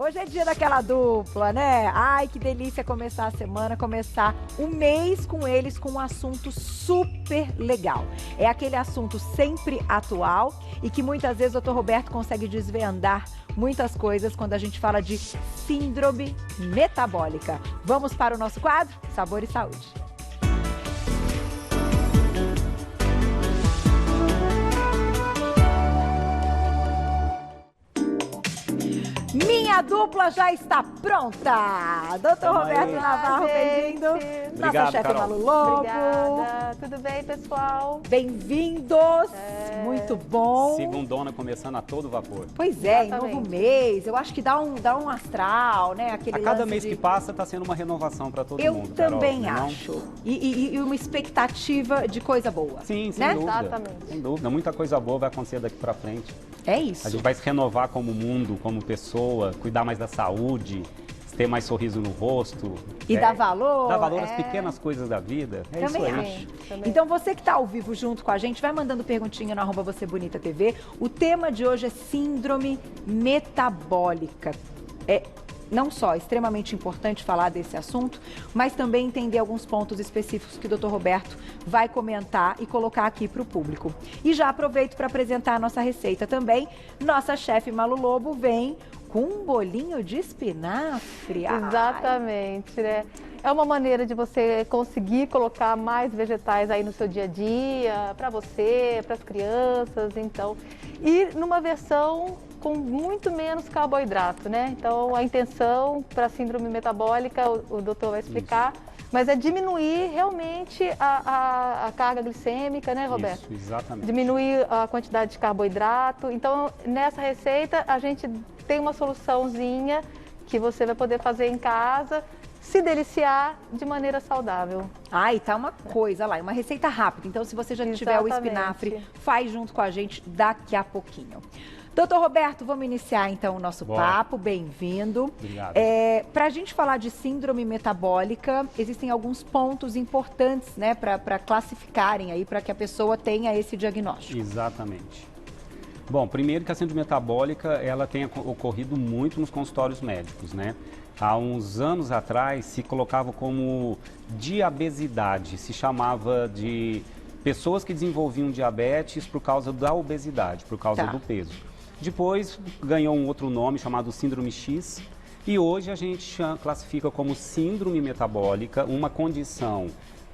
Hoje é dia daquela dupla, né? Ai, que delícia começar a semana, começar o mês com eles com um assunto super legal. É aquele assunto sempre atual e que muitas vezes o Dr. Roberto consegue desvendar muitas coisas quando a gente fala de síndrome metabólica. Vamos para o nosso quadro? Sabor e Saúde. Minha dupla já está pronta. Doutor Roberto Navarro, bem-vindo. Nossa chefe Malu Lobo. Obrigada. Tudo bem, pessoal? Bem-vindos. Muito bom. Segundona começando a todo vapor. Pois é, em novo mês. Eu acho que dá um astral, né? Aquele a cada mês que passa está sendo uma renovação para todo mundo. Eu também acho. E uma expectativa de coisa boa. Sim, sem né? dúvida. Exatamente. Sem dúvida. Muita coisa boa vai acontecer daqui para frente. É isso. A gente vai se renovar como mundo, como pessoa, cuidar mais da saúde, ter mais sorriso no rosto. E dar valor. Dar valor às pequenas coisas da vida. É também isso aí. acho. Então você que está ao vivo junto com a gente, vai mandando perguntinha no @VocêBonitaTV. O tema de hoje é síndrome metabólica. É não só extremamente importante falar desse assunto, mas também entender alguns pontos específicos que o Dr. Roberto vai comentar e colocar aqui para o público. E já aproveito para apresentar a nossa receita também. Nossa chefe Malu Lobo vem com um bolinho de espinafre. Exatamente, né? É uma maneira de você conseguir colocar mais vegetais aí no seu dia a dia, para você, para as crianças, então. E numa versão com muito menos carboidrato, né? Então, a intenção para a síndrome metabólica, o doutor vai explicar, mas é diminuir realmente a carga glicêmica, né, Roberto? Isso, exatamente. Diminuir a quantidade de carboidrato. Então, nessa receita, a gente tem uma soluçãozinha que você vai poder fazer em casa, se deliciar de maneira saudável. E tá uma coisa lá, uma receita rápida. Então, se você já tiver o espinafre, faz junto com a gente daqui a pouquinho. Doutor Roberto, vamos iniciar então o nosso papo. Bem-vindo. Obrigado. Para a gente falar de síndrome metabólica, existem alguns pontos importantes, né, para classificarem aí, para que a pessoa tenha esse diagnóstico. Exatamente. Bom, primeiro que a síndrome metabólica, ela tem ocorrido muito nos consultórios médicos, né? Há uns anos atrás se colocava como diabesidade, se chamava de pessoas que desenvolviam diabetes por causa da obesidade, por causa do peso. Depois ganhou um outro nome chamado síndrome X e hoje a gente classifica como síndrome metabólica uma condição,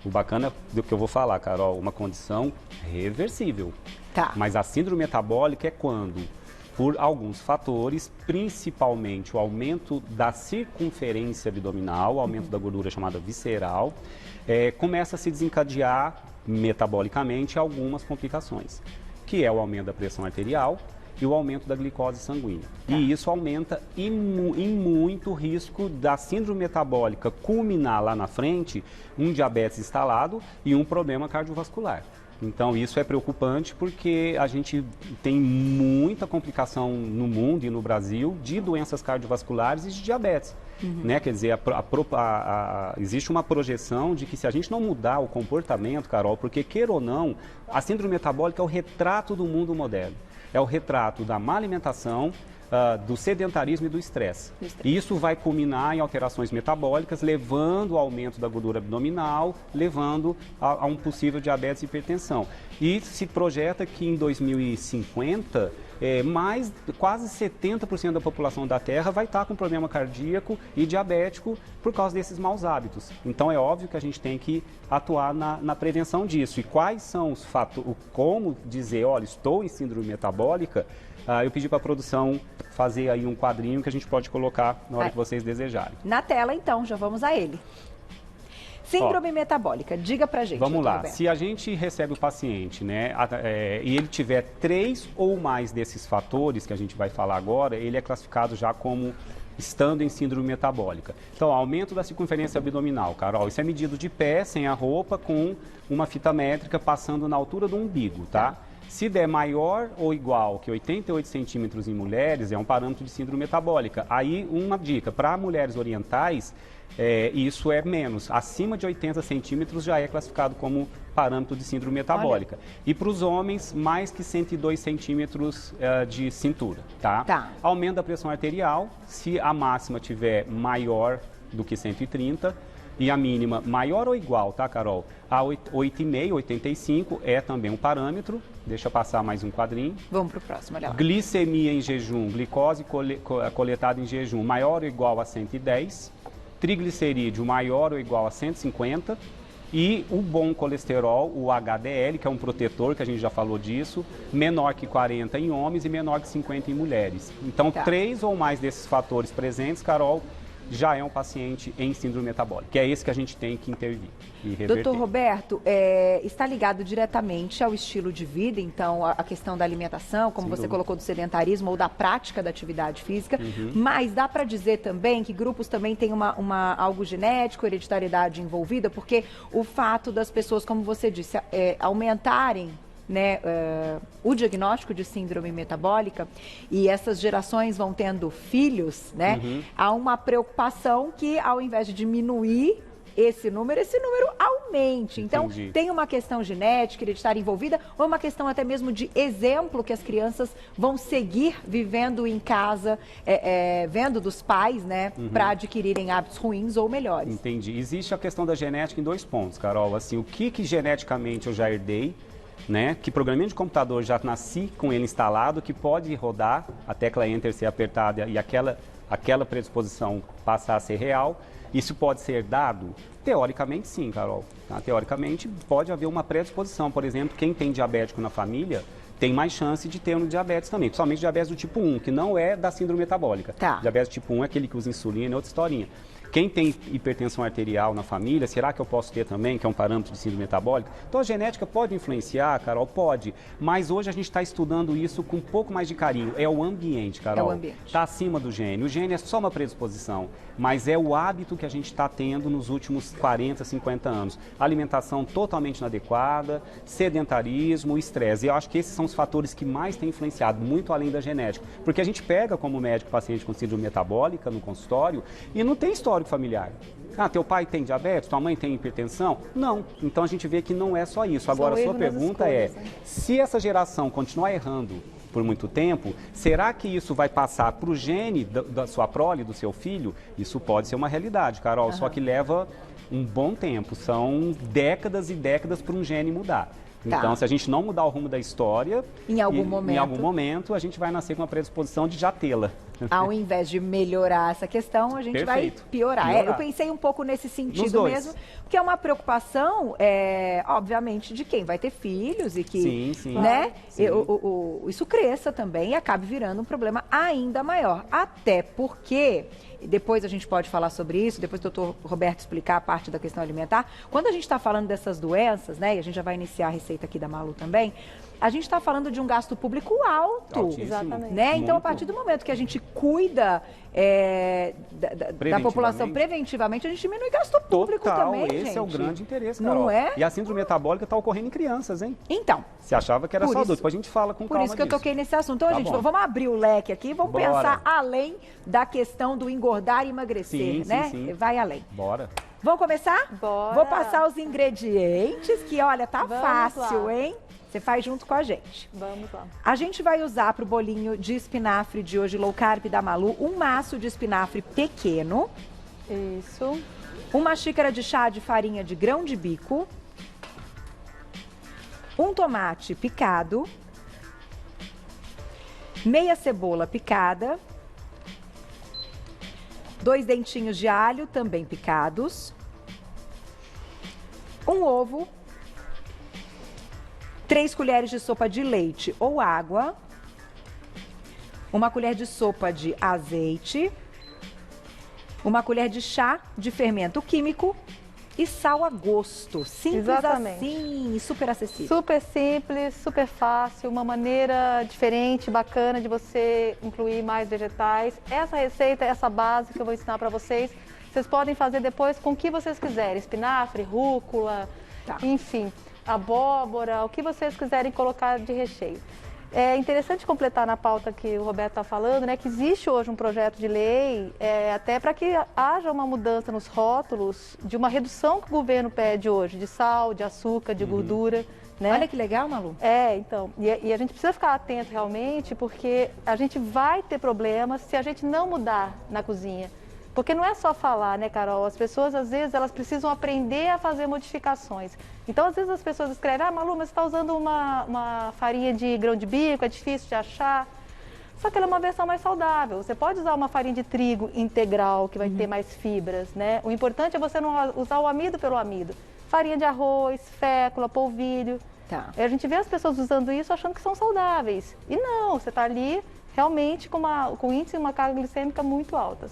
o bacana do que eu vou falar, Carol, uma condição reversível. Mas a síndrome metabólica é quando, por alguns fatores, principalmente o aumento da circunferência abdominal, o aumento da gordura chamada visceral, começa a se desencadear metabolicamente algumas complicações, que é o aumento da pressão arterial e o aumento da glicose sanguínea. E isso aumenta em muito o risco da síndrome metabólica culminar lá na frente um diabetes instalado e um problema cardiovascular. Então, isso é preocupante porque a gente tem muita complicação no mundo e no Brasil de doenças cardiovasculares e de diabetes. Né? Quer dizer, existe uma projeção de que se a gente não mudar o comportamento, Carol, porque queira ou não, a síndrome metabólica é o retrato do mundo moderno. É o retrato da má alimentação, do sedentarismo e do estresse. E isso vai culminar em alterações metabólicas, levando ao aumento da gordura abdominal, levando a um possível diabetes e hipertensão. E se projeta que em 2050, quase 70% da população da Terra vai estar com problema cardíaco e diabético por causa desses maus hábitos. Então é óbvio que a gente tem que atuar na prevenção disso. E quais são os fatores, como dizer, olha, estou em síndrome metabólica, eu pedi para a produção fazer aí um quadrinho que a gente pode colocar na hora que vocês desejarem. Na tela, então, já vamos a ele. Síndrome metabólica, diga pra gente. Vamos lá, Roberto. se a gente recebe o paciente, né, e ele tiver 3 ou mais desses fatores que a gente vai falar agora, ele é classificado já como estando em síndrome metabólica. Então, aumento da circunferência abdominal, Carol, isso é medido de pé, sem a roupa, com uma fita métrica passando na altura do umbigo, tá? Se der maior ou igual que 88 centímetros em mulheres, é um parâmetro de síndrome metabólica. Aí, uma dica, para mulheres orientais, isso é menos. Acima de 80 centímetros já é classificado como parâmetro de síndrome metabólica. Olha. E para os homens, mais que 102 centímetros de cintura, tá? Aumento da pressão arterial, se a máxima tiver maior do que 130 e a mínima maior ou igual, tá, Carol? A 8,5, 85 é também um parâmetro. Deixa eu passar mais um quadrinho. Vamos para o próximo, olha lá. Glicemia em jejum, glicose coletada em jejum, maior ou igual a 110. Triglicerídeo maior ou igual a 150 e o bom colesterol, o HDL, que é um protetor, que a gente já falou disso, menor que 40 em homens e menor que 50 em mulheres. Então, 3 ou mais desses fatores presentes, Carol, já é um paciente em síndrome metabólica, que é esse que a gente tem que intervir e reverter. Doutor Roberto, está ligado diretamente ao estilo de vida, então, a questão da alimentação, como você colocou, do sedentarismo ou da prática da atividade física, mas dá para dizer também que grupos também têm algo genético, hereditariedade envolvida, porque o fato das pessoas, como você disse, aumentarem, né, o diagnóstico de síndrome metabólica e essas gerações vão tendo filhos, né, há uma preocupação que ao invés de diminuir esse número aumente. Então, tem uma questão genética, hereditária envolvida, ou uma questão até mesmo de exemplo que as crianças vão seguir vivendo em casa, vendo dos pais, né, para adquirirem hábitos ruins ou melhores. Entendi. Existe a questão da genética em 2 pontos, Carol. Assim, o que geneticamente eu já herdei, né? Que programinha de computador já nasci com ele instalado, que pode rodar, a tecla Enter ser apertada e aquela predisposição passar a ser real. Isso pode ser herdado? Teoricamente, sim, Carol. Tá? Teoricamente, pode haver uma predisposição. Por exemplo, quem tem diabético na família tem mais chance de ter um diabetes também, principalmente diabetes do tipo 1, que não é da síndrome metabólica. Diabetes do tipo 1 é aquele que usa insulina, é outra historinha. Quem tem hipertensão arterial na família, será que eu posso ter também, que é um parâmetro de síndrome metabólica? Então a genética pode influenciar, Carol? Pode. Mas hoje a gente está estudando isso com um pouco mais de carinho. É o ambiente, Carol. É o ambiente. Está acima do gene. O gene é só uma predisposição, mas é o hábito que a gente está tendo nos últimos 40, 50 anos. Alimentação totalmente inadequada, sedentarismo, estresse. E eu acho que esses são os fatores que mais têm influenciado, muito além da genética. Porque a gente pega como médico paciente com síndrome metabólica no consultório e não tem histórico familiar. Ah, teu pai tem diabetes, tua mãe tem hipertensão? Não. Então a gente vê que não é só isso. Agora, a sua pergunta é, se essa geração continuar errando por muito tempo, será que isso vai passar para o gene da sua prole, do seu filho? Isso pode ser uma realidade, Carol, só que leva um bom tempo. São décadas e décadas para um gene mudar. Então, se a gente não mudar o rumo da história, em algum momento a gente vai nascer com uma predisposição de já tê-la. Ao invés de melhorar essa questão, a gente vai piorar. Eu pensei um pouco nesse sentido mesmo, porque é uma preocupação, obviamente, de quem vai ter filhos e que né, isso cresça também e acabe virando um problema ainda maior. Até porque, depois a gente pode falar sobre isso, depois o doutor Roberto explicar a parte da questão alimentar. Quando a gente está falando dessas doenças, né, e a gente já vai iniciar a receita aqui da Malu também, a gente está falando de um gasto público alto. Exatamente. Né? Então, a partir do momento que a gente cuida da população preventivamente, a gente diminui gasto público também, gente. Esse é o grande interesse, Carol. Não é? E a síndrome metabólica está ocorrendo em crianças, hein? Então. Você achava que era só adulto, depois a gente fala com calma Por isso que eu toquei nesse assunto. Então, gente, vamos abrir o leque aqui, vamos pensar além da questão do engordar e emagrecer, né? Vai além. Bora. Vamos começar? Bora. Vou passar os ingredientes, que olha, tá fácil, hein? Você faz junto com a gente. Vamos lá. A gente vai usar para o bolinho de espinafre de hoje, low carb da Malu, um maço de espinafre pequeno. Isso. Uma xícara de chá de farinha de grão de bico. Um tomate picado. Meia cebola picada. 2 dentinhos de alho, também picados. Um ovo. 3 colheres de sopa de leite ou água, 1 colher de sopa de azeite, 1 colher de chá de fermento químico e sal a gosto. Simples assim, super acessível. Super simples, super fácil, uma maneira diferente, bacana de você incluir mais vegetais. Essa receita, essa base que eu vou ensinar para vocês, vocês podem fazer depois com o que vocês quiserem, espinafre, rúcula, enfim. abóbora, o que vocês quiserem colocar de recheio. É interessante completar na pauta que o Roberto está falando, né, que existe hoje um projeto de lei, até para que haja uma mudança nos rótulos de uma redução que o governo pede hoje, de sal, de açúcar, de gordura. Né? Olha que legal, Malu. Então, e a gente precisa ficar atento realmente, porque a gente vai ter problemas se a gente não mudar na cozinha. Porque não é só falar, né, Carol? As pessoas, às vezes, elas precisam aprender a fazer modificações. Então, às vezes, as pessoas escrevem, Malu, mas você está usando uma farinha de grão de bico, é difícil de achar. Só que ela é uma versão mais saudável. Você pode usar uma farinha de trigo integral, que vai ter mais fibras, né? O importante é você não usar o amido pelo amido. Farinha de arroz, fécula, polvilho. Tá. A gente vê as pessoas usando isso achando que são saudáveis. E não, você está ali realmente com índice e uma carga glicêmica muito altas.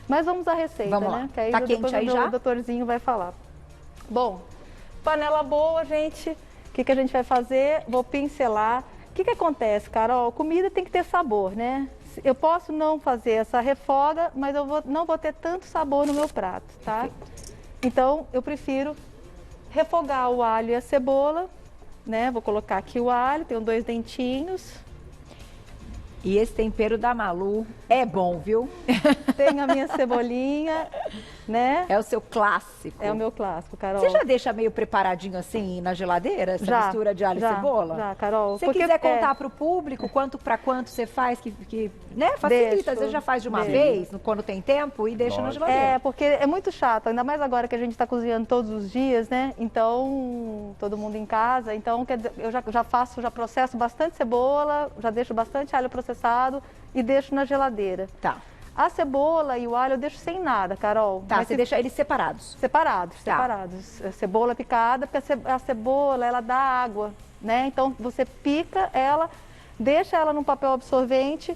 Mas vamos à receita, vamos lá. Né? Que aí tá depois quente aí já? O doutorzinho vai falar. Bom, panela boa, gente. O que a gente vai fazer? Vou pincelar. O que acontece, Carol? Comida tem que ter sabor, né? Eu posso não fazer essa refoga, mas não vou ter tanto sabor no meu prato, tá? Perfeito. Então, eu prefiro refogar o alho e a cebola, né? Vou colocar aqui o alho, tenho 2 dentinhos. E esse tempero da Malu é bom, viu? Tem a minha cebolinha, né? É o seu clássico. É o meu clássico, Carol. Você já deixa meio preparadinho assim na geladeira, essa mistura de alho e cebola? Já, Carol. Se você quiser contar para o público quanto para quanto você faz, que né, facilita. Às vezes já faz de uma vez, quando tem tempo, e deixa na geladeira. Porque é muito chato, ainda mais agora que a gente está cozinhando todos os dias, né? Então, todo mundo em casa. Então, quer dizer, eu já processo bastante cebola, já deixo bastante alho processado e deixo na geladeira. Tá. A cebola e o alho eu deixo sem nada, Carol. Tá, você deixa eles separados? Separados, tá. separados. A cebola picada, porque a cebola, ela dá água, né? Então, você pica ela, deixa ela num papel absorvente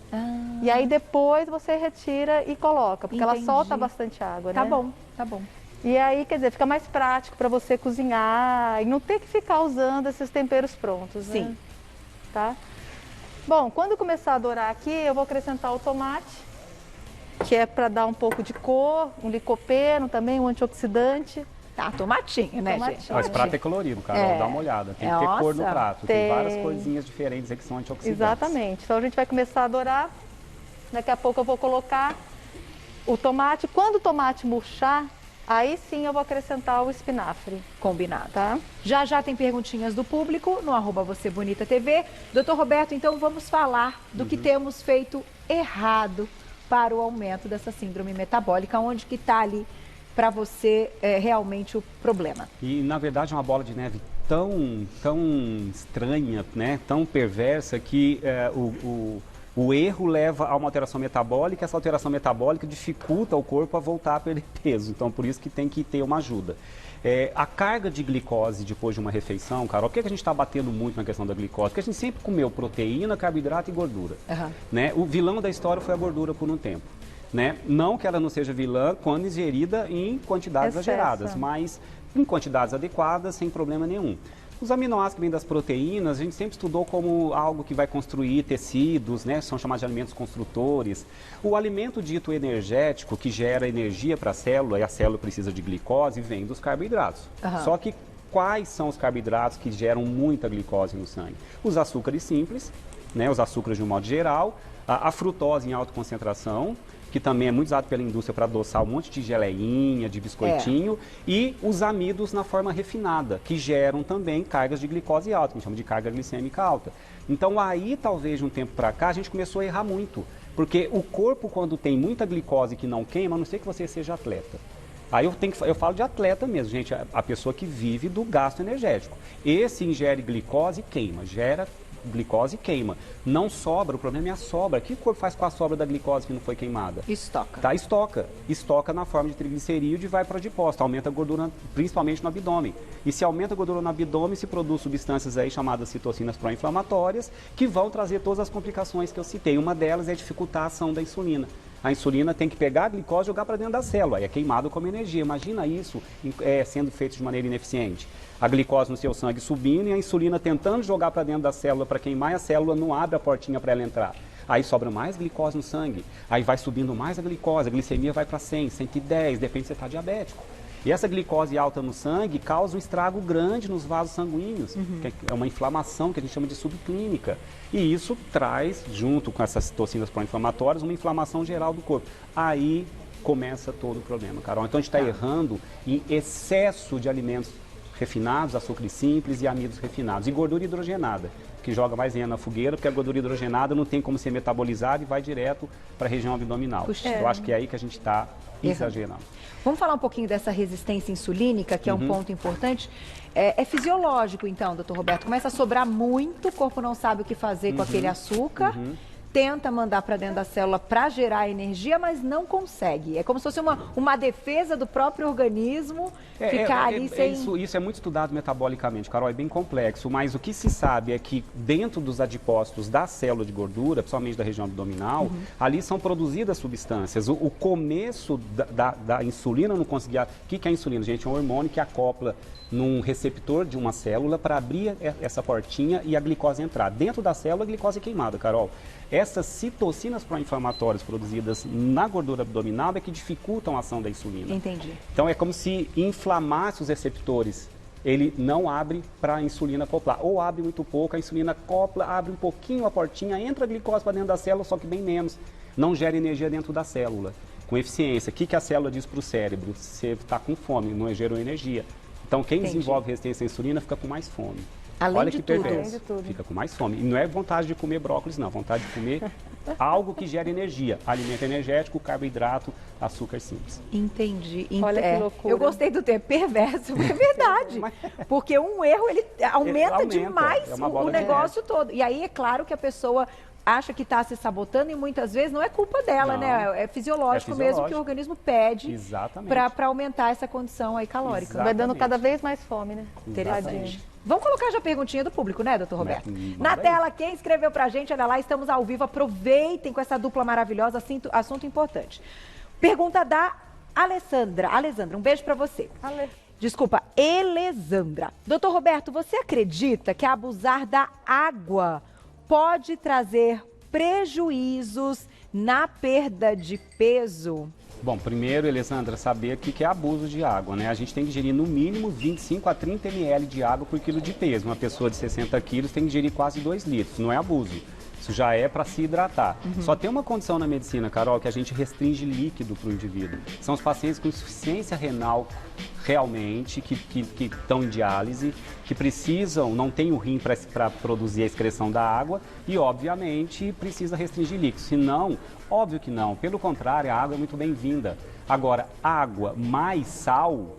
e aí depois você retira e coloca, porque ela solta bastante água, tá né? Bom, tá bom. E aí, quer dizer, fica mais prático para você cozinhar e não ter que ficar usando esses temperos prontos, né? Sim. Tá? Bom, quando começar a dourar aqui, eu vou acrescentar o tomate, que é para dar um pouco de cor, um licopeno também, um antioxidante. Tá, tomatinho, né, gente? Esse prato é colorido, Carol, dá uma olhada. Tem que ter cor no prato. Tem várias coisinhas diferentes aí que são antioxidantes. Exatamente. Então a gente vai começar a dourar. Daqui a pouco eu vou colocar o tomate. Quando o tomate murchar, aí sim eu vou acrescentar o espinafre. Combinado. Tá? Já tem perguntinhas do público no @VocêBonitaTV. Doutor Roberto, então vamos falar do que temos feito errado para o aumento dessa síndrome metabólica, onde que está ali para você realmente o problema. E na verdade é uma bola de neve tão estranha, né? Tão perversa que o erro leva a uma alteração metabólica, essa alteração metabólica dificulta o corpo a voltar a perder peso. Então, por isso que tem que ter uma ajuda. A carga de glicose depois de uma refeição, Carol, por que a gente está batendo muito na questão da glicose? Porque a gente sempre comeu proteína, carboidrato e gordura. Né? O vilão da história foi a gordura por um tempo. Né? Não que ela não seja vilã quando ingerida em quantidades exageradas, mas em quantidades adequadas, sem problema nenhum. Os aminoácidos que vêm das proteínas, a gente sempre estudou como algo que vai construir tecidos, né? São chamados de alimentos construtores. O alimento dito energético, que gera energia para a célula, e a célula precisa de glicose, vem dos carboidratos. Só que quais são os carboidratos que geram muita glicose no sangue? Os açúcares simples, né? Os açúcares de um modo geral, a frutose em alta concentração, que também é muito usado pela indústria para adoçar um monte de geleinha, de biscoitinho, e os amidos na forma refinada, que geram também cargas de glicose alta, que a gente chama de carga glicêmica alta. Então aí, talvez de um tempo para cá, a gente começou a errar muito, porque o corpo, quando tem muita glicose que não queima, a não ser que você seja atleta. Aí eu falo de atleta mesmo, gente, a pessoa que vive do gasto energético. Esse ingere glicose e queima, gera glicose e queima. Não sobra, o problema é a sobra. O que o corpo faz com a sobra da glicose que não foi queimada? Estoca. Tá, estoca. Estoca na forma de triglicerídeo e vai para o adipócito. Aumenta a gordura, principalmente no abdômen. E se aumenta a gordura no abdômen, se produz substâncias aí chamadas citocinas pró-inflamatórias, que vão trazer todas as complicações que eu citei. Uma delas é dificultar a ação da insulina. A insulina tem que pegar a glicose e jogar para dentro da célula. Aí é queimado como energia. Imagina isso sendo feito de maneira ineficiente. A glicose no seu sangue subindo e a insulina tentando jogar para dentro da célula para queimar, e a célula não abre a portinha para ela entrar. Aí sobra mais glicose no sangue. Aí vai subindo mais a glicose, a glicemia vai para 100, 110, depende se você está diabético. E essa glicose alta no sangue causa um estrago grande nos vasos sanguíneos, que é uma inflamação que a gente chama de subclínica. E isso traz, junto com essas toxinas pró-inflamatórias, uma inflamação geral do corpo. Aí começa todo o problema, Carol. Então a gente está errando em excesso de alimentos refinados, açúcares simples e amidos refinados. E gordura hidrogenada, que joga mais lenha na fogueira, porque a gordura hidrogenada não tem como ser metabolizada e vai direto para a região abdominal. Eu acho que é aí que a gente está exagerando. Vamos falar um pouquinho dessa resistência insulínica, que é um ponto importante. É fisiológico, então, doutor Roberto? Começa a sobrar muito, o corpo não sabe o que fazer com aquele açúcar. Tenta mandar para dentro da célula para gerar energia, mas não consegue. É como se fosse uma defesa do próprio organismo ficar ali sem... Isso é muito estudado metabolicamente, Carol, é bem complexo, mas o que se sabe é que dentro dos adipócitos da célula de gordura, principalmente da região abdominal, ali são produzidas substâncias. O começo da insulina não conseguia... O que é a insulina, gente? É um hormônio que acopla num receptor de uma célula para abrir essa portinha e a glicose entrar. Dentro da célula, a glicose é queimada, Carol. Essas citocinas pró-inflamatórias produzidas na gordura abdominal é que dificultam a ação da insulina. Entendi. Então é como se inflamasse os receptores. Ele não abre para a insulina acoplar. Ou abre muito pouco, a insulina acopla, abre um pouquinho a portinha, entra a glicose para dentro da célula, só que bem menos. Não gera energia dentro da célula. Com eficiência. O que a célula diz para o cérebro? Você está com fome, não gerou energia. Então quem desenvolve resistência à insulina fica com mais fome. Olha que perverso, fica com mais fome. E não é vontade de comer brócolis, não. Vontade de comer algo que gera energia. Alimento energético, carboidrato, açúcar simples. Entendi. Olha que loucura. Eu gostei do termo perverso, é verdade. Porque um erro, ele aumenta demais o negócio todo. E aí é claro que a pessoa acha que está se sabotando e muitas vezes não é culpa dela, né? É fisiológico mesmo que o organismo pede para aumentar essa condição aí calórica. Vai dando cada vez mais fome, né? Interessante. Vamos colocar já a perguntinha do público, né, doutor Roberto? Na tela, quem escreveu pra gente, olha lá, estamos ao vivo, aproveitem com essa dupla maravilhosa, assunto importante. Pergunta da Alessandra. Alessandra, um beijo pra você. Desculpa, Elesandra. Doutor Roberto, você acredita que abusar da água pode trazer prejuízos na perda de peso? Bom, primeiro, Alessandra, saber o que é abuso de água, né? A gente tem que ingerir no mínimo 25 a 30 ml de água por quilo de peso. Uma pessoa de 60 quilos tem que ingerir quase 2 litros, não é abuso. Isso já é para se hidratar. Só tem uma condição na medicina, Carol, que a gente restringe líquido para o indivíduo. São os pacientes com insuficiência renal realmente, que estão em diálise, que precisam, não tem o rim para produzir a excreção da água e, obviamente, precisa restringir líquido. Se não, óbvio que não. Pelo contrário, a água é muito bem-vinda. Agora, água mais sal...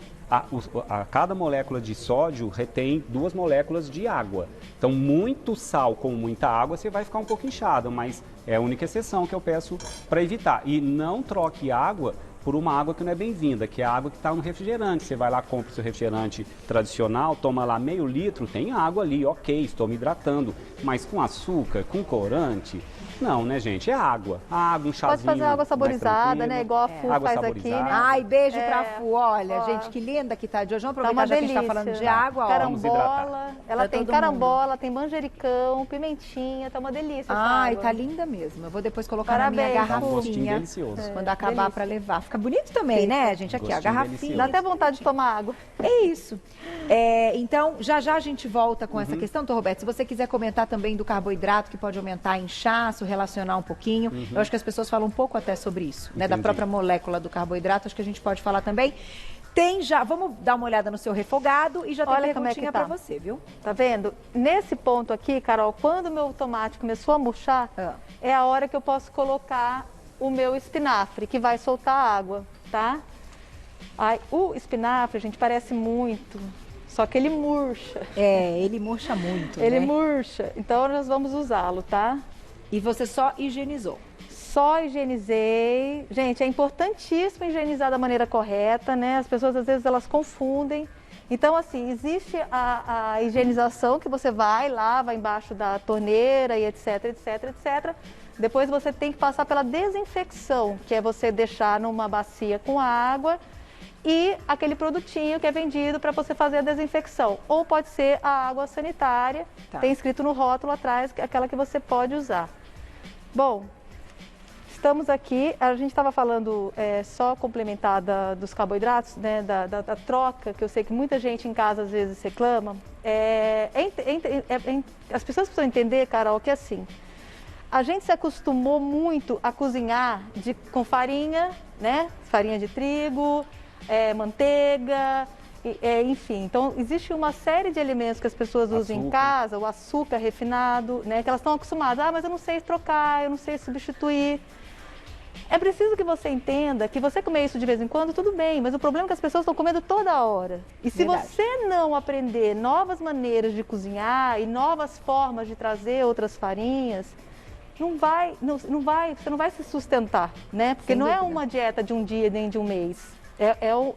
cada molécula de sódio retém 2 moléculas de água. Então, muito sal com muita água, você vai ficar um pouco inchado, mas é a única exceção que eu peço para evitar. E não troque água por uma água que não é bem-vinda, que é a água que está no refrigerante. Você vai lá, compra o seu refrigerante tradicional, toma lá meio litro, tem água ali, ok, estou me hidratando. Mas com açúcar, com corante... Não, né, gente? É água. Água, um chazinho. Pode fazer água saborizada, né? Igual a Fu faz aqui, né? Ai, beijo pra Fu. Olha, gente, que linda que tá de hoje. Vamos aproveitar já que a gente tá falando de água. Carambola. Ela tem carambola, tem manjericão, pimentinha. Tá uma delícia essa Ai, água. tá linda mesmo. Eu vou depois colocar na minha garrafinha. Quando acabar pra levar. Fica bonito também, né, gente? Aqui, ó, a garrafinha. Dá até vontade de tomar água. É isso. Então, já a gente volta com essa questão, doutor Roberto. Se você quiser comentar também do carboidrato, que pode aumentar inchaço, relacionar um pouquinho. Eu acho que as pessoas falam um pouco até sobre isso, né? Da própria molécula do carboidrato, acho que a gente pode falar também. Vamos dar uma olhada no seu refogado e já tem perguntinha pra você, viu? Tá vendo? Nesse ponto aqui, Carol, quando o meu tomate começou a murchar, é a hora que eu posso colocar o meu espinafre, que vai soltar água, tá? O espinafre, gente, parece muito, só que ele murcha. Ele murcha muito, Ele murcha, então nós vamos usá-lo, tá? E você só higienizou? Só higienizei. Gente, é importantíssimo higienizar da maneira correta, né? As pessoas, às vezes, elas confundem. Então, assim, existe a higienização que você vai lá, vai embaixo da torneira e etc, etc, etc. Depois você tem que passar pela desinfecção, que é você deixar numa bacia com água e aquele produtinho que é vendido para você fazer a desinfecção. Ou pode ser a água sanitária, tem escrito no rótulo atrás, aquela que você pode usar. Bom, Estamos aqui, a gente estava falando, só complementar dos carboidratos, né, da troca, que eu sei que muita gente em casa às vezes reclama. As pessoas precisam entender, Carol, que assim, a gente se acostumou muito a cozinhar com farinha, né, farinha de trigo, manteiga, enfim. Então, existe uma série de alimentos que as pessoas usam em casa, o açúcar refinado, né, que elas estão acostumadas. Ah, mas eu não sei trocar, eu não sei substituir. É preciso que você entenda que você comer isso de vez em quando, tudo bem, mas o problema é que as pessoas estão comendo toda hora. E se você não aprender novas maneiras de cozinhar e novas formas de trazer outras farinhas, você não vai se sustentar, né? Porque não é uma dieta de um dia nem de um mês.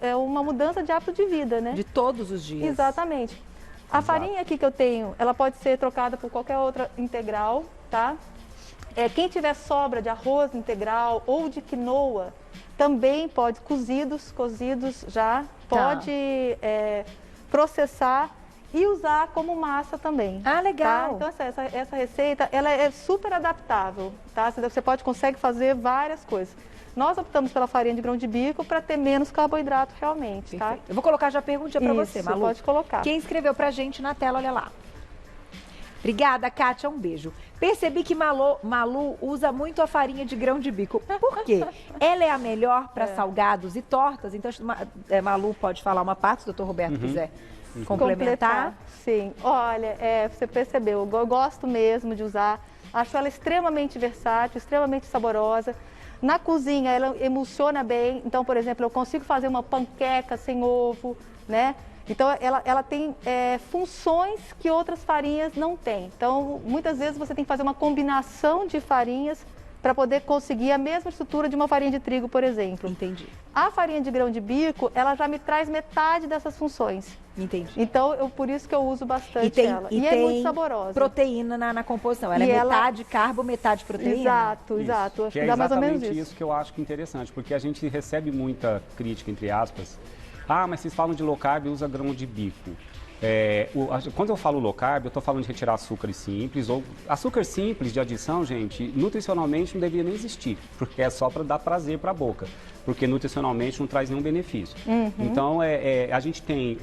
É uma mudança de hábito de vida, né? De todos os dias. Exatamente. A farinha aqui que eu tenho, ela pode ser trocada por qualquer outra integral, tá? Quem tiver sobra de arroz integral ou de quinoa, também pode, cozidos já, pode processar e usar como massa também. Ah, legal. Tá? Então essa receita, ela é super adaptável, tá? Você consegue fazer várias coisas. Nós optamos pela farinha de grão de bico para ter menos carboidrato realmente, tá? Eu vou colocar já a perguntinha para você, Malu. Pode colocar. Quem escreveu pra gente na tela, olha lá. Obrigada, Kátia, um beijo. Percebi que Malu usa muito a farinha de grão de bico. Por quê? Ela é a melhor para salgados e tortas. Então, Malu pode falar uma parte, se o doutor Roberto quiser complementar. Sim. Olha, você percebeu, eu gosto mesmo de usar. Acho ela extremamente versátil, extremamente saborosa. Na cozinha, ela emulsiona bem. Então, por exemplo, eu consigo fazer uma panqueca sem ovo, né? Então, ela tem funções que outras farinhas não têm. Então, muitas vezes você tem que fazer uma combinação de farinhas para poder conseguir a mesma estrutura de uma farinha de trigo, por exemplo. Entendi. A farinha de grão de bico, ela já me traz metade dessas funções. Entendi. Então, por isso que eu uso bastante ela. E é muito saborosa. Proteína na composição. Ela é metade carbo, metade proteína. Exato. Acho que dá mais ou menos isso que eu acho interessante, porque a gente recebe muita crítica, entre aspas. Ah, mas vocês falam de low carb e usa grão de bico. Quando eu falo low carb, eu estou falando de retirar açúcares simples. Açúcar simples de adição, gente, nutricionalmente não deveria nem existir, porque é só para dar prazer para a boca, porque nutricionalmente não traz nenhum benefício. Então, a gente tem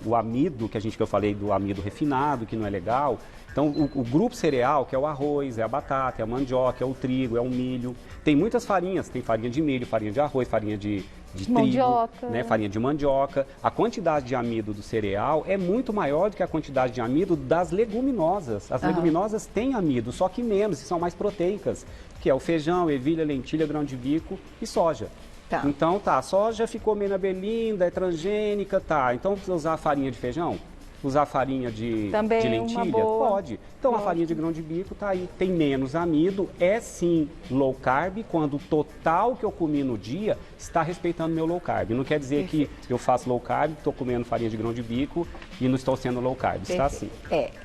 o amido, que eu falei do amido refinado, que não é legal. Então, o grupo cereal, que é o arroz, é a batata, é a mandioca, é o trigo, é o milho. Tem muitas farinhas, tem farinha de milho, farinha de arroz, farinha de trigo, né, farinha de mandioca. A quantidade de amido do cereal é muito maior do que a quantidade de amido das leguminosas. As leguminosas têm amido, só que menos, e são mais proteicas, que é o feijão, ervilha, lentilha, grão de bico e soja. Então, a soja ficou meio na berlinda, é transgênica, Então, precisa usar a farinha de feijão? Usar farinha de lentilha? Pode. Então, a farinha de grão de bico tá aí. Tem menos amido, é sim low carb, quando o total que eu comi no dia está respeitando meu low carb. Não quer dizer que eu faço low carb, estou comendo farinha de grão de bico e não estou sendo low carb. Está sim.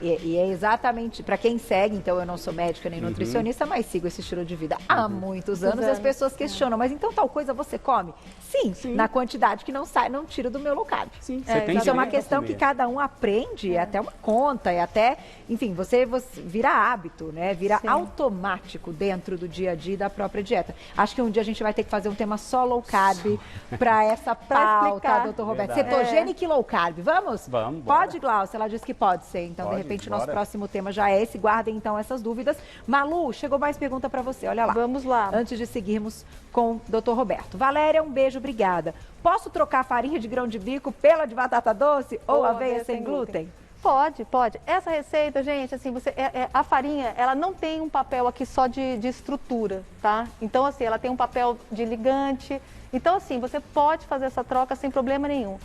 E é exatamente, para quem segue, então eu não sou médica nem nutricionista, mas sigo esse estilo de vida há muitos anos e as pessoas questionam, mas então tal coisa você come? Sim. Na quantidade que não tira do meu low carb. Sim, isso é uma questão que cada um aprende, é até uma conta, é até, enfim, você vira hábito, né? Vira automático dentro do dia a dia da própria dieta. Acho que um dia a gente vai ter que fazer um tema só low carb para essa pauta, doutor Roberto. Cetogênica e low carb. Vamos? Vamos. Pode, Glaucia? Ela disse que pode ser. Então, de repente, nosso próximo tema já é esse. Guardem, então, essas dúvidas. Malu, chegou mais pergunta para você. Olha lá. Vamos lá. Antes de seguirmos com o doutor Roberto. Valéria, um beijo, obrigada. Posso trocar a farinha de grão de bico pela de batata doce ou aveia sem glúten? Pode. Essa receita, gente, assim, a farinha, ela não tem um papel aqui só de estrutura, tá? Então, assim, ela tem um papel de ligante. Então, assim, você pode fazer essa troca sem problema nenhum.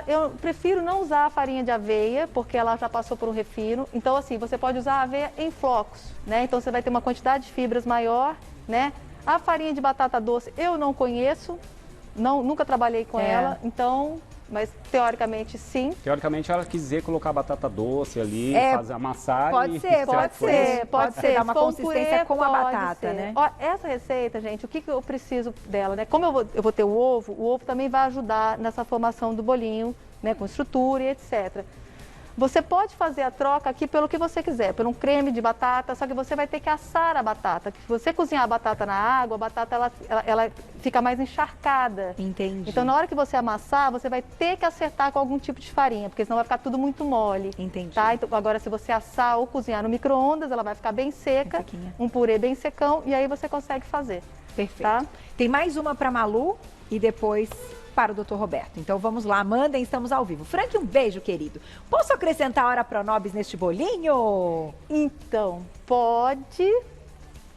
Eu prefiro não usar a farinha de aveia, porque ela já passou por um refino. Então, assim, você pode usar a aveia em flocos, né? Então, você vai ter uma quantidade de fibras maior, né? A farinha de batata doce eu não conheço, nunca trabalhei com ela, então... Mas, teoricamente, sim. Teoricamente, ela quis dizer colocar batata doce ali, fazer amassar pode e... Pode ser. Dar uma consistência com a batata, né? Ó, essa receita, gente, o que eu preciso dela, né? Como eu vou ter o ovo também vai ajudar nessa formação do bolinho, né? Com estrutura e etc. Você pode fazer a troca aqui pelo que você quiser, por um creme de batata, só que você vai ter que assar a batata. Se você cozinhar a batata na água, a batata ela fica mais encharcada. Entendi. Então, na hora que você amassar, você vai ter que acertar com algum tipo de farinha, porque senão vai ficar tudo muito mole. Entendi. Tá? Então, agora, se você assar ou cozinhar no micro-ondas, ela vai ficar bem seca, sequinha. um purê bem secão, e aí você consegue fazer. Perfeito. Tá? Tem mais uma para Malu e depois para o Dr. Roberto. Então vamos lá, mandem, estamos ao vivo. Frank, um beijo, querido. Posso acrescentar a hora Pronobis neste bolinho? Então, pode.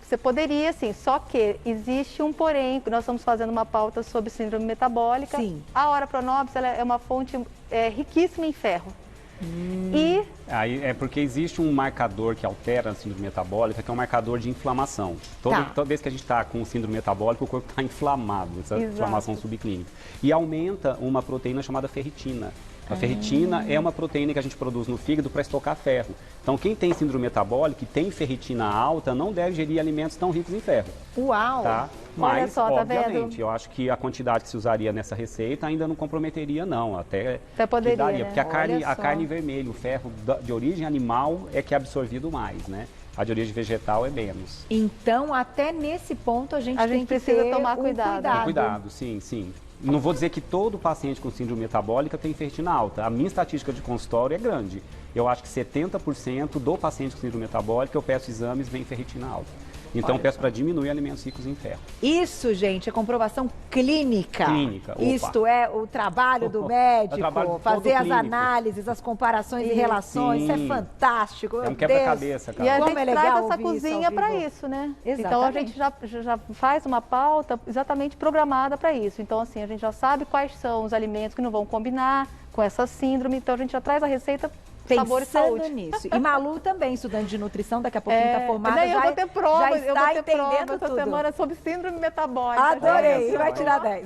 Você poderia, sim, só que existe um porém. Nós estamos fazendo uma pauta sobre síndrome metabólica. Sim. A hora Pronobis ela é uma fonte riquíssima em ferro. E Aí é porque existe um marcador que altera a síndrome metabólica, que é um marcador de inflamação. Toda vez que a gente está com síndrome metabólica, o corpo está inflamado, essa inflamação subclínica. E aumenta uma proteína chamada ferritina. A ferritina é uma proteína que a gente produz no fígado para estocar ferro. Então, quem tem síndrome metabólica e tem ferritina alta, não deve gerir alimentos tão ricos em ferro. Uau! Tá? Olha Mas, só, tá obviamente, vendo? eu acho que a quantidade que se usaria nessa receita ainda não comprometeria, não. Até poderia, que daria, né? porque Olha a só. carne vermelha, o ferro de origem animal é que é absorvido mais, né? A de origem vegetal é menos. Então, até nesse ponto, a gente tem que precisa ter tomar um cuidado. Cuidado, sim, sim. Não vou dizer que todo paciente com síndrome metabólica tem ferritina alta. A minha estatística de consultório é grande. Eu acho que 70% do paciente com síndrome metabólica, eu peço exames, vem ferritina alta. Então, eu peço para diminuir alimentos ricos em ferro. Isso, gente, é comprovação clínica. Clínica, opa. Isto é o trabalho do médico, É o trabalho de fazer todo as clínico. análises, as comparações e Sim. relações. Isso é Sim. fantástico. É um meu quebra-cabeça, Deus. cara. E a Como gente é legal traz essa ouvir isso cozinha ao para vivo. isso, né? Exatamente. Então a gente já faz uma pauta exatamente programada para isso. Então, assim, a gente já sabe quais são os alimentos que não vão combinar com essa síndrome. Então a gente já traz a receita sabor e Pensando saúde. nisso. E Malu também, estudante de nutrição, daqui a pouquinho está formada, daí eu já, vou ter prova, já eu está vou ter prova entendendo essa tudo. semana sobre síndrome metabólica. Adorei, gente. e vai tirar 10.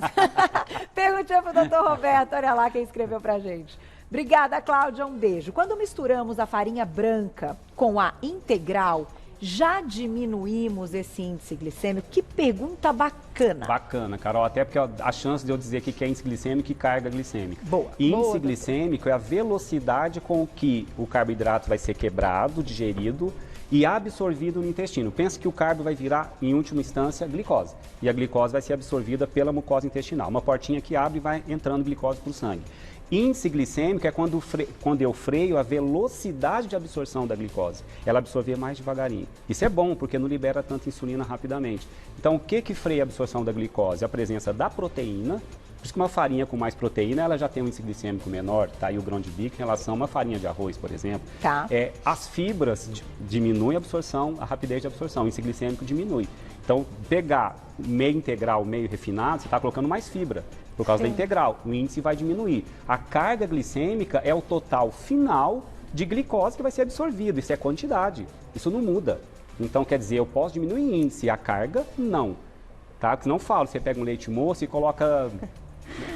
Perguntinha pro Dr. Roberto, olha lá quem escreveu pra gente. Obrigada, Cláudia, um beijo. Quando misturamos a farinha branca com a integral, já diminuímos esse índice glicêmico? Que pergunta bacana. Bacana, Carol, até porque a chance de eu dizer que é índice glicêmico e carga glicêmica. Boa. Índice Boa, glicêmico é a velocidade com que o carboidrato vai ser quebrado, digerido e absorvido no intestino. Pensa que o carbo vai virar, em última instância, glicose. E a glicose vai ser absorvida pela mucosa intestinal. Uma portinha que abre e vai entrando glicose para o sangue. Índice glicêmico é quando eu freio a velocidade de absorção da glicose. Ela absorver mais devagarinho. Isso é bom, porque não libera tanta insulina rapidamente. Então, o que freia a absorção da glicose? A presença da proteína. Por isso que uma farinha com mais proteína, ela já tem um índice glicêmico menor, tá? E o grão de bico em relação a uma farinha de arroz, por exemplo. Tá. As fibras diminuem a absorção, a rapidez de absorção, o índice glicêmico diminui. Então, pegar meio integral, meio refinado, você está colocando mais fibra. Por causa da integral, o índice vai diminuir. A carga glicêmica é o total final de glicose que vai ser absorvido. Isso é quantidade, isso não muda. Então, quer dizer, eu posso diminuir o índice, a carga, não. Tá? Porque não falo, você pega um leite moço e coloca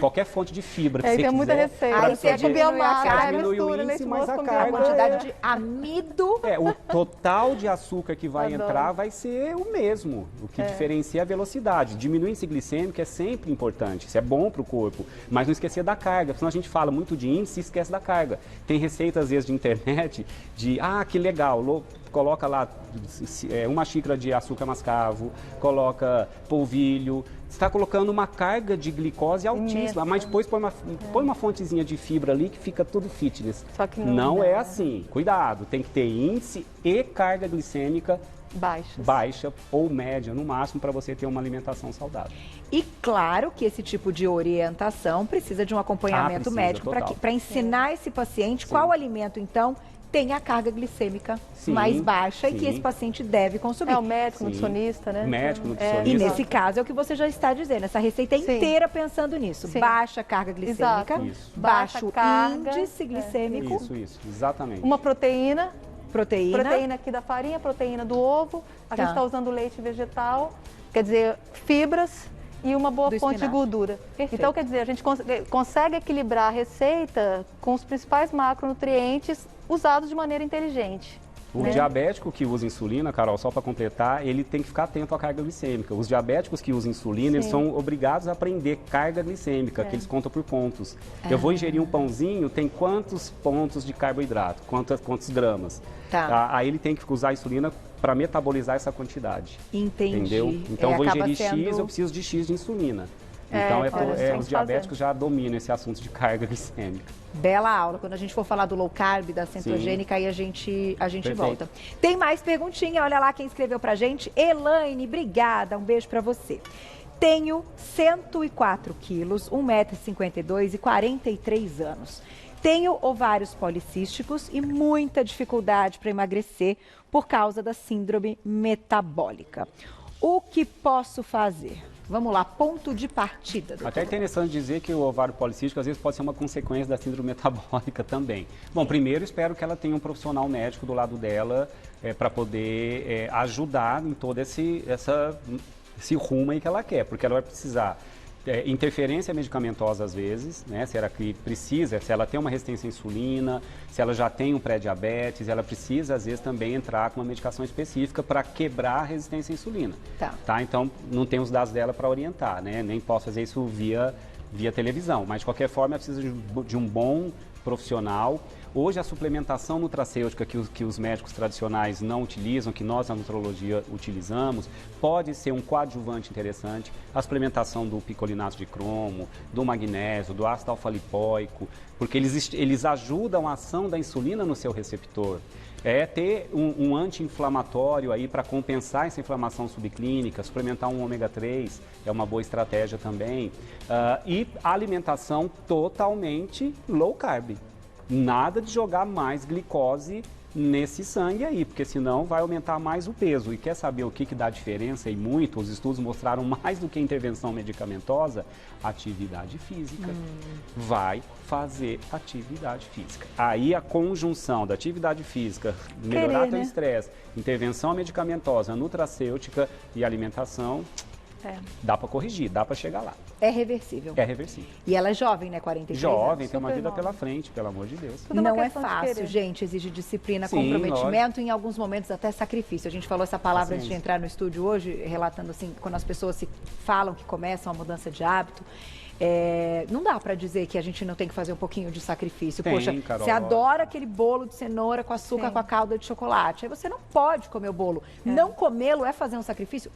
qualquer fonte de fibra que você tem muita quiser. receita. Aí Aí você você com diminui a biomassa, carga, diminui o mistura índice, leite mas moço a com A carga- biomassa. quantidade de amido. O total de açúcar que vai Adoro. entrar vai ser o mesmo. O que diferencia é a velocidade. Diminuir o índice glicêmico é sempre importante. Isso é bom para o corpo. Mas não esquecer da carga. Senão a gente fala muito de índice e esquece da carga. Tem receitas, às vezes, de internet de, que legal, coloca lá uma xícara de açúcar mascavo, coloca polvilho. Você está colocando uma carga de glicose altíssima, Imensa. mas depois põe uma fontezinha de fibra ali que fica tudo fitness. Só que não não é dá. assim. Cuidado, tem que ter índice e carga glicêmica Baixas. baixa ou média no máximo para você ter uma alimentação saudável. E claro que esse tipo de orientação precisa de um acompanhamento Precisa, médico total. para ensinar esse paciente Sim. qual alimento, então, tem a carga glicêmica Sim, mais baixa e que sim. esse paciente deve consumir. É o médico, Sim. nutricionista, né? Médico, E nutricionista. nesse caso é o que você já está dizendo, essa receita é Sim. inteira pensando nisso. Sim. Baixa carga glicêmica, Exato. Isso. baixo Baixa carga, índice glicêmico, Isso, exatamente. Uma proteína proteína. aqui da farinha, proteína do ovo. A Tá. gente está usando leite vegetal, quer dizer, fibras e uma boa Do fonte de espinafre. gordura. Perfeito. Então, quer dizer, a gente consegue equilibrar a receita com os principais macronutrientes usados de maneira inteligente. O diabético que usa insulina, Carol, só para completar, ele tem que ficar atento à carga glicêmica. Os diabéticos que usam insulina, eles são obrigados a aprender carga glicêmica, que eles contam por pontos. Eu vou ingerir um pãozinho, tem quantos pontos de carboidrato, quantos gramas. Aí ele tem que usar a insulina para metabolizar essa quantidade. Entendi. Entendeu? Então, eu vou ingerir X, eu preciso de X de insulina. Então, os diabéticos já dominam esse assunto de carga glicêmica. Bela aula. Quando a gente for falar do low carb, da cetogênica, aí a gente volta. Tem mais perguntinha, olha lá quem escreveu pra gente. Elaine, obrigada, um beijo pra você. Tenho 104 quilos, 1,52 m e 43 anos. Tenho ovários policísticos e muita dificuldade para emagrecer por causa da síndrome metabólica. O que posso fazer? Vamos lá, ponto de partida, doutor. Até é interessante dizer que o ovário policístico às vezes pode ser uma consequência da síndrome metabólica também. Bom, primeiro espero que ela tenha um profissional médico do lado dela para poder ajudar em todo esse rumo aí que ela quer, porque ela vai precisar interferência medicamentosa às vezes, né? Se ela precisa, se ela tem uma resistência à insulina, se ela já tem um pré-diabetes, ela precisa às vezes também entrar com uma medicação específica para quebrar a resistência à insulina. Tá? Então não tem os dados dela para orientar, né? Nem posso fazer isso via televisão, mas de qualquer forma ela precisa de um bom profissional. Hoje a suplementação nutracêutica que os médicos tradicionais não utilizam, que nós na nutrologia utilizamos, pode ser um coadjuvante interessante. A suplementação do picolinato de cromo, do magnésio, do ácido alfa-lipóico, porque eles ajudam a ação da insulina no seu receptor. Ter um anti-inflamatório aí para compensar essa inflamação subclínica, suplementar um ômega 3 é uma boa estratégia também. E alimentação totalmente low carb. Nada de jogar mais glicose nesse sangue aí, porque senão vai aumentar mais o peso. E quer saber o que dá diferença? E muito, os estudos mostraram mais do que intervenção medicamentosa, atividade física. Vai fazer atividade física. Aí a conjunção da atividade física, melhorar teu estresse, intervenção medicamentosa, nutracêutica e alimentação, dá para corrigir, dá para chegar lá. É reversível. É reversível. E ela é jovem, né? 43 jovem, anos. tem uma vida pela frente, pelo amor de Deus. Não é fácil, gente. Exige disciplina, comprometimento e em alguns momentos até sacrifício. A gente falou essa palavra antes de entrar no estúdio hoje, relatando assim, quando as pessoas se falam que começam a mudança de hábito. Não dá para dizer que a gente não tem que fazer um pouquinho de sacrifício. Poxa, Carol, você adora aquele bolo de cenoura com açúcar, com a calda de chocolate. Aí você não pode comer o bolo. Não comê-lo é fazer um sacrifício?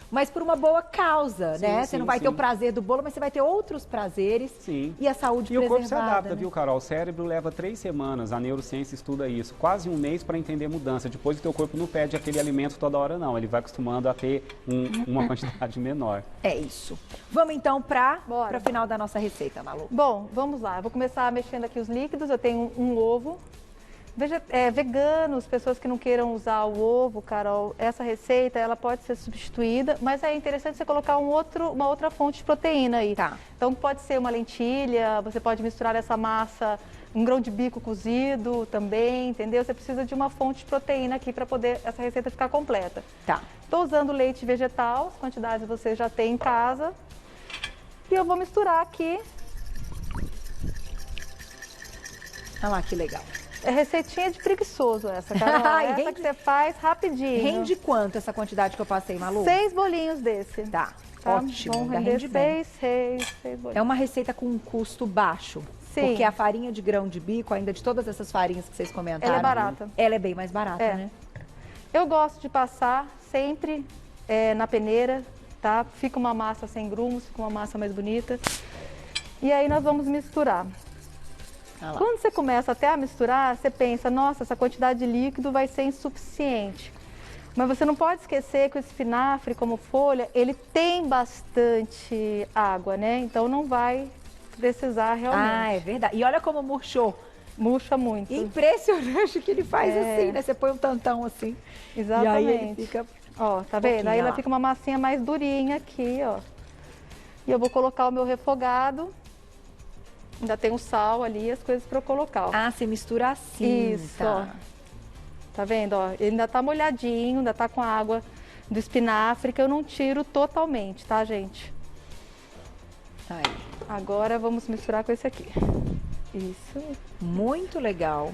Mas por uma boa causa, né? Você não vai ter o prazer do bolo, mas você vai ter outros prazeres e a saúde preservada. E o corpo se adapta, viu, Carol? O cérebro leva 3 semanas, a neurociência estuda isso, quase um mês para entender mudança. Depois o teu corpo não pede aquele alimento toda hora, não. Ele vai acostumando a ter uma quantidade menor. É isso. Vamos então para o final da nossa receita, Malu. Bom, vamos lá. Eu vou começar mexendo aqui os líquidos. Eu tenho um ovo. Veganos, pessoas que não queiram usar o ovo, Carol, essa receita ela pode ser substituída, mas é interessante você colocar uma outra fonte de proteína aí. Então pode ser uma lentilha, você pode misturar essa massa, um grão de bico cozido também, entendeu? Você precisa de uma fonte de proteína aqui para poder essa receita ficar completa. Estou usando leite vegetal, as quantidades você já tem em casa. E eu vou misturar aqui. Olha lá que legal. É receitinha de preguiçoso essa, Carol. Essa que você faz rapidinho. Rende quanto essa quantidade que eu passei, Malu? 6 bolinhos desse. Ótimo. Vão render seis bolinhos. É uma receita com um custo baixo. Sim. Porque a farinha de grão de bico, ainda de todas essas farinhas que vocês comentaram... Ela é barata. Ela é bem mais barata, né? Eu gosto de passar sempre na peneira, tá? Fica uma massa sem grumos, fica uma massa mais bonita. E aí nós vamos misturar. Quando você começa até a misturar, você pensa, nossa, essa quantidade de líquido vai ser insuficiente. Mas você não pode esquecer que o espinafre, como folha, ele tem bastante água, né? Então não vai precisar realmente. É verdade. E olha como murchou. Murcha muito. Impressionante que ele faz assim, né? Você põe um tantão assim. Exatamente. E aí ele fica... Ó, tá vendo? Aí ela fica uma massinha mais durinha aqui, ó. E eu vou colocar o meu refogado. Ainda tem o sal ali, as coisas para eu colocar. Ó. Você mistura assim. Isso, ó. Tá vendo, ó? Ele ainda tá molhadinho, ainda tá com a água do espinafre, que eu não tiro totalmente, tá, gente? Aí. Agora vamos misturar com esse aqui. Isso. Muito legal.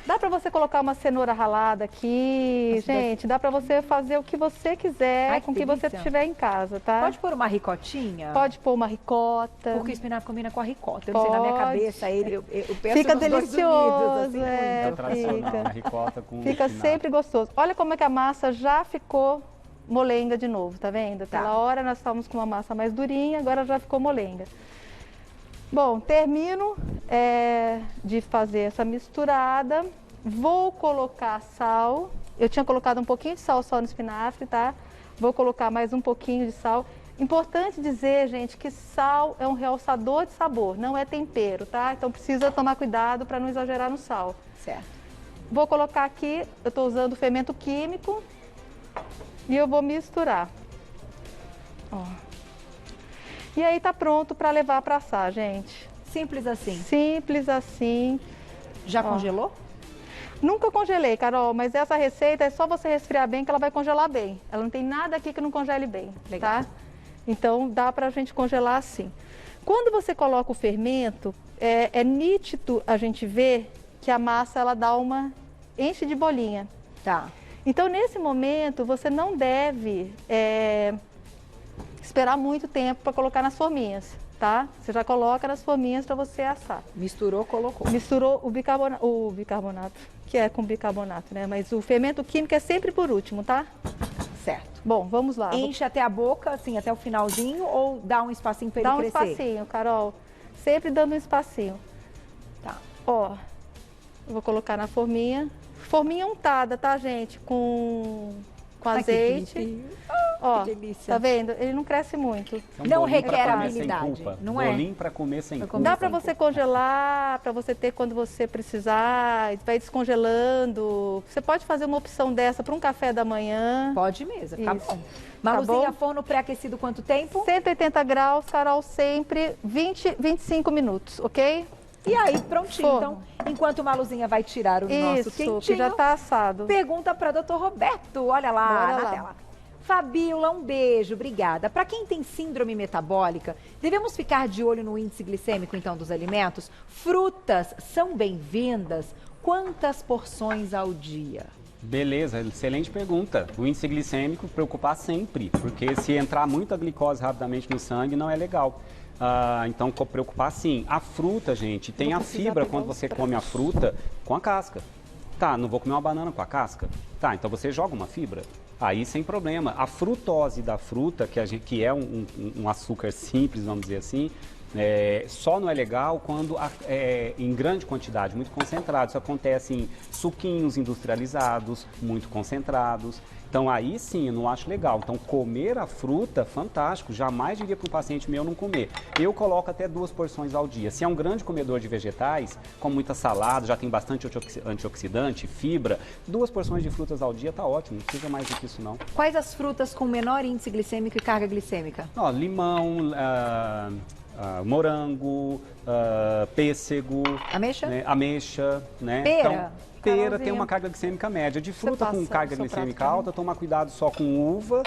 Dá para você colocar uma cenoura ralada aqui, Nossa, gente, dá para você fazer o que você quiser. Ai, que com o que você delícia. tiver em casa, tá? Pode pôr uma ricotinha? Pode pôr uma ricota. Porque o espinafre combina com a ricota. Eu não sei, na minha Pode. cabeça, eu penso Fica nos dois delicioso, unidos, assim, é. muito. É tradicional, fica. a ricota com Fica espinafre. sempre gostoso. Olha como é que a massa já ficou molenga de novo, tá vendo? Tá. Aquela hora nós estávamos com uma massa mais durinha, agora já ficou molenga. Bom, termino de fazer essa misturada. Vou colocar sal. Eu tinha colocado um pouquinho de sal só no espinafre, tá? Vou colocar mais um pouquinho de sal. Importante dizer, gente, que sal é um realçador de sabor, não é tempero, tá? Então precisa tomar cuidado para não exagerar no sal. Certo. Vou colocar aqui, eu estou usando fermento químico e eu vou misturar. Ó. E aí tá pronto para levar para assar, gente. Simples assim. Simples assim. Já Ó. congelou? Nunca congelei, Carol, mas essa receita é só você resfriar bem que ela vai congelar bem. Ela não tem nada aqui que não congele bem, Legal. tá? Então dá pra gente congelar assim. Quando você coloca o fermento, é nítido a gente ver que a massa ela dá enche de bolinha. Tá. Então nesse momento você não deve esperar muito tempo para colocar nas forminhas, tá? Você já coloca nas forminhas para você assar. Misturou, colocou. Misturou o bicarbonato, que é com bicarbonato, né? Mas o fermento químico é sempre por último, tá? Certo. Bom, vamos lá. Enche até a boca, assim, até o finalzinho, ou dá um espacinho para ele Dá um crescer? espacinho, Carol. Sempre dando um espacinho. Tá. Ó, eu vou colocar na forminha. Forminha untada, tá, gente? Com Ai, que azeite. bonitinho. Ó, que delícia. tá vendo? Ele não cresce muito. É um Não bolinho pra requer comer habilidade, sem culpa. não é? Bolinho para comer sem Pra culpa. comer Dá pra sem você culpa. congelar, pra você ter quando você precisar, vai descongelando. Você pode fazer uma opção dessa para um café da manhã. Pode mesmo, tá Isso. bom. Maluzinha, bom? forno pré-aquecido quanto tempo? 180 graus, Carol, sempre 25 minutos, ok? E aí, prontinho. Forno. Então, enquanto o Maluzinha vai tirar o nosso Isso, quentinho, que já tá assado. pergunta para Dr. Roberto. Olha lá Bora na lá. tela. Fabiola, um beijo, obrigada. Para quem tem síndrome metabólica, devemos ficar de olho no índice glicêmico, então, dos alimentos? Frutas são bem-vindas? Quantas porções ao dia? Beleza, excelente pergunta. O índice glicêmico preocupar sempre, porque se entrar muita glicose rapidamente no sangue não é legal. Então, preocupar sim. A fruta, gente, tem a fibra quando você come a fruta com a casca. Tá, não vou comer uma banana com a casca? Tá, então você joga uma fibra. Aí sem problema. A frutose da fruta, que é um açúcar simples, vamos dizer assim, só não é legal quando em grande quantidade, muito concentrado. Isso acontece em suquinhos industrializados, muito concentrados. Então aí sim, eu não acho legal. Então comer a fruta, fantástico. Jamais diria para um paciente meu não comer. Eu coloco até 2 porções ao dia. Se é um grande comedor de vegetais, com muita salada, já tem bastante antioxidante, fibra, 2 porções de frutas ao dia tá ótimo. Não precisa mais do que isso não. Quais as frutas com menor índice glicêmico e carga glicêmica? Ó, limão, morango, pêssego, Ameixa? né, ameixa, né? Pera? Então, pera tem Carolzinha. uma carga glicêmica média. De fruta passa com o carga seu glicêmica prato alta, tomar cuidado só com uva,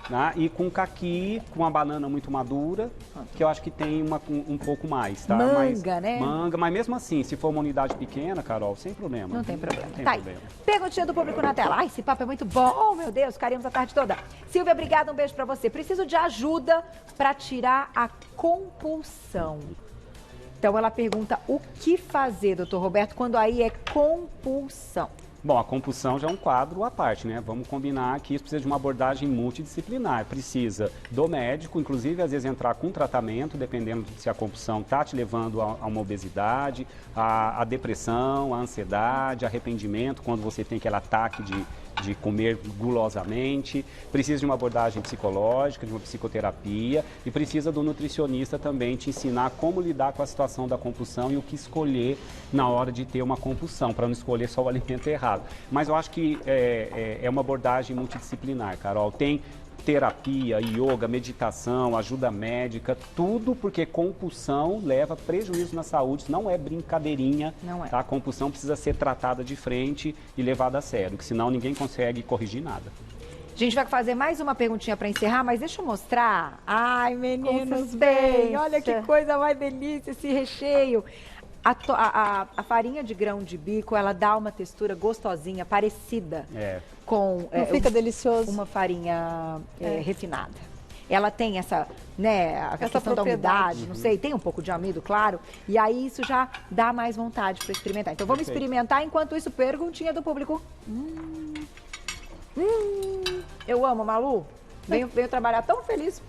né? E com caqui, com uma banana muito madura, que eu acho que tem um pouco mais, tá? Manga, né? Manga, mas mesmo assim, se for uma unidade pequena, Carol, sem problema. Não tem problema. Tem Tá aí. problema. Perguntinha do público na tela. Ai, esse papo é muito bom, meu Deus. Ficaríamos a tarde toda. Silvia, obrigada. Um beijo pra você. Preciso de ajuda pra tirar a compulsão. Então, ela pergunta o que fazer, doutor Roberto, quando aí é compulsão. Bom, a compulsão já é um quadro à parte, né? Vamos combinar que isso precisa de uma abordagem multidisciplinar. Precisa do médico, inclusive, às vezes, entrar com tratamento, dependendo de se a compulsão está te levando a uma obesidade, a depressão, a ansiedade, arrependimento, quando você tem aquele ataque de comer gulosamente. Precisa de uma abordagem psicológica, de uma psicoterapia e precisa do nutricionista também te ensinar como lidar com a situação da compulsão e o que escolher na hora de ter uma compulsão, para não escolher só o alimento errado. Mas eu acho que é uma abordagem multidisciplinar, Carol. Tem terapia, yoga, meditação, ajuda médica, tudo porque compulsão leva prejuízo na saúde, isso não é brincadeirinha, Não é. tá? A compulsão precisa ser tratada de frente e levada a sério, porque senão ninguém consegue corrigir nada. A gente vai fazer mais uma perguntinha para encerrar, mas deixa eu mostrar. Ai, meninos, suspense. bem, olha que coisa mais delícia esse recheio. A farinha de grão de bico, ela dá uma textura gostosinha, parecida com... Não fica delicioso? Uma farinha refinada. Ela tem essa, né, a questão da umidade, não sei, tem um pouco de amido, claro, e aí isso já dá mais vontade para experimentar. Então vamos experimentar, enquanto isso, perguntinha do público. Eu amo, Malu. Venho trabalhar tão feliz.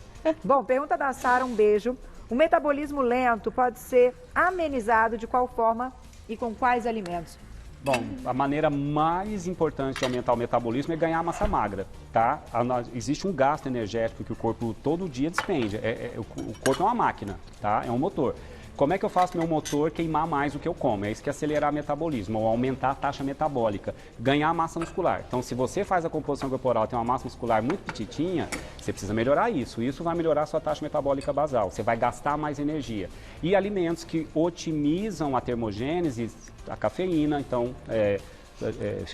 Bom, pergunta da Sara, um beijo. O metabolismo lento pode ser amenizado de qual forma e com quais alimentos? Bom, a maneira mais importante de aumentar o metabolismo é ganhar massa magra, tá? Existe um gasto energético que o corpo todo dia despende. O corpo é uma máquina, tá? É um motor. Como é que eu faço meu motor queimar mais do que eu como? É isso que é acelerar o metabolismo, ou aumentar a taxa metabólica, ganhar massa muscular. Então, se você faz a composição corporal e tem uma massa muscular muito petitinha, você precisa melhorar isso. Isso vai melhorar a sua taxa metabólica basal. Você vai gastar mais energia. E alimentos que otimizam a termogênese, a cafeína, então,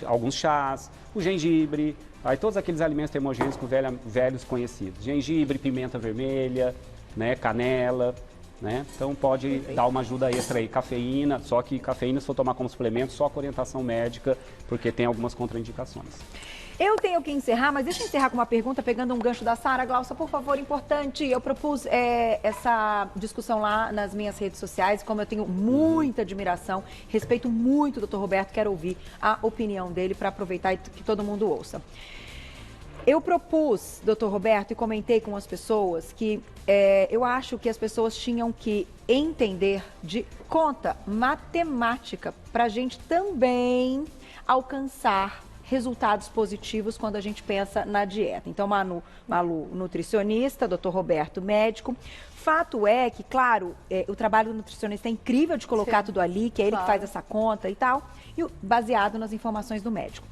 alguns chás, o gengibre, aí todos aqueles alimentos termogênicos velhos conhecidos. Gengibre, pimenta vermelha, né, canela. Né? Então pode dar uma ajuda extra aí, cafeína, só que cafeína se for tomar como suplemento, só com orientação médica, porque tem algumas contraindicações. Eu tenho que encerrar, mas deixa eu encerrar com uma pergunta, pegando um gancho da Sara. Glaucia, por favor, importante, eu propus essa discussão lá nas minhas redes sociais, como eu tenho muita admiração, respeito muito o Dr. Roberto, quero ouvir a opinião dele para aproveitar e que todo mundo ouça. Eu propus, doutor Roberto, e comentei com as pessoas que eu acho que as pessoas tinham que entender de conta matemática para a gente também alcançar resultados positivos quando a gente pensa na dieta. Então, Malu, nutricionista, doutor Roberto, médico. Fato é que, claro, o trabalho do nutricionista é incrível de colocar tudo ali, que é ele que faz essa conta e tal, e baseado nas informações do médico.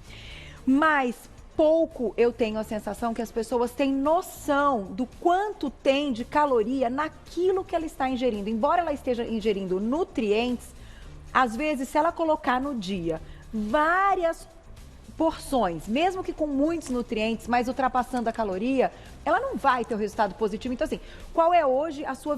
Mas pouco eu tenho a sensação que as pessoas têm noção do quanto tem de caloria naquilo que ela está ingerindo. Embora ela esteja ingerindo nutrientes, às vezes, se ela colocar no dia várias porções, mesmo que com muitos nutrientes, mas ultrapassando a caloria, ela não vai ter o resultado positivo. Então, assim, qual é hoje a sua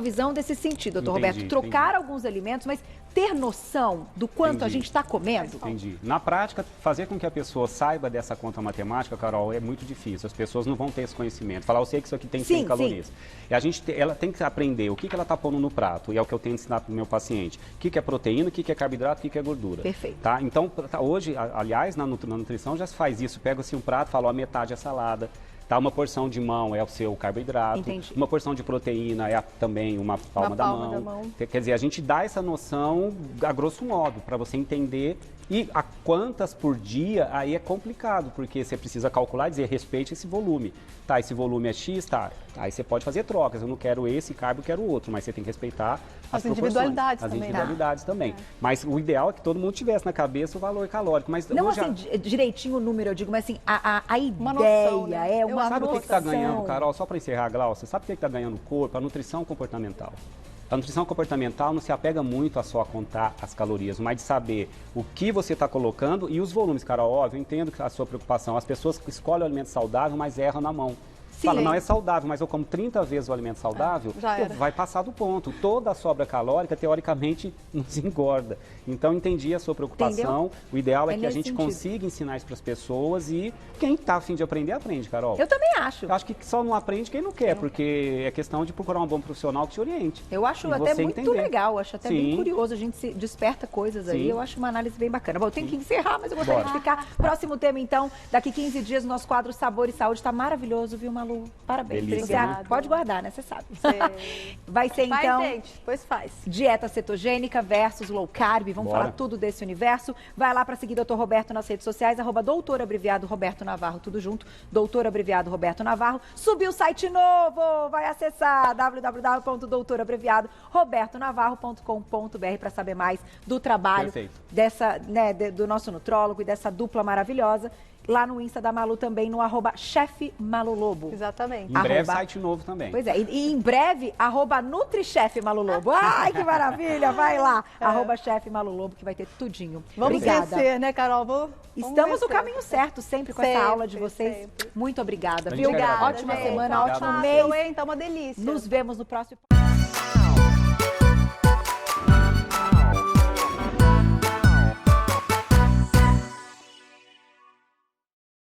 visão desse sentido, doutor Roberto? Trocar alguns alimentos, mas ter noção do quanto a gente está comendo? Entendi. Na prática, fazer com que a pessoa saiba dessa conta matemática, Carol, é muito difícil. As pessoas não vão ter esse conhecimento. Falar, eu sei que isso aqui tem 100 calorias. E ela tem que aprender o que ela está pondo no prato, e é o que eu tenho que ensinar para o meu paciente. O que é proteína, o que é carboidrato, o que é gordura. Perfeito. Tá? Então, hoje, aliás, na nutrição já se faz isso. Pega-se um prato, fala, a metade é salada. Tá, uma porção de mão é o seu carboidrato. Entendi. Uma porção de proteína é também uma palma da mão. Quer dizer, a gente dá essa noção a grosso modo, para você entender. E a quantas por dia, aí é complicado, porque você precisa calcular e dizer, respeite esse volume. Tá, esse volume é X, tá. Aí você pode fazer trocas, eu não quero esse carbo, eu quero o outro, mas você tem que respeitar as individualidades também. As individualidades também. Mas o ideal é que todo mundo tivesse na cabeça o valor calórico. Mas não assim, direitinho o número, eu digo, mas assim, a ideia noção, né? é uma Sabe o que está ganhando, Carol? Só para encerrar, Glaucia, sabe o que está ganhando o corpo? A nutrição comportamental. A nutrição comportamental não se apega muito a só contar as calorias, mas de saber o que você está colocando e os volumes, Carol. Óbvio, eu entendo a sua preocupação. As pessoas escolhem o alimento saudável, mas erram na mão. Fala, não é saudável, mas eu como 30 vezes o alimento saudável, vai passar do ponto. Toda a sobra calórica, teoricamente, nos engorda. Então, entendi a sua preocupação. Entendeu? O ideal é que a gente consiga ensinar isso para as pessoas e quem está a fim de aprender, aprende, Carol. Eu também acho. Eu acho que só não aprende quem não quer, porque é questão de procurar um bom profissional que te oriente. Eu acho até muito legal, acho até bem curioso. A gente se desperta coisas aí, eu acho uma análise bem bacana. Bom, eu tenho que encerrar, mas eu gostaria de ficar. Próximo tema, então, daqui 15 dias, o nosso quadro Sabor e Saúde está maravilhoso, viu, Malu? Parabéns. Delícia, né? Pode guardar, né? Você sabe. Vai ser, então, gente, pois faz. Dieta cetogênica versus low carb. Vamos falar tudo desse universo. Vai lá para seguir Dr. Roberto nas redes sociais, @doutor abreviado Roberto Navarro, tudo junto, doutor abreviado Roberto Navarro. Subiu o site novo, vai acessar www.doutorabreviado.robertonavarro.com.br para saber mais do trabalho dessa, né, do nosso nutrólogo e dessa dupla maravilhosa. Lá no Insta da Malu também, no @chefmalulobo. Exatamente. Em breve, site novo também. Pois é, e em breve, @nutrichefmalulobo. Ai, que maravilha, vai lá. @chefmalulobo, que vai ter tudinho. Vamos vencer, né, Carol? Estamos no caminho certo, sempre com essa aula de vocês. Sempre. Muito obrigada, viu? Obrigada, ótima semana, ótimo mês. Tá uma delícia. Nos vemos no próximo...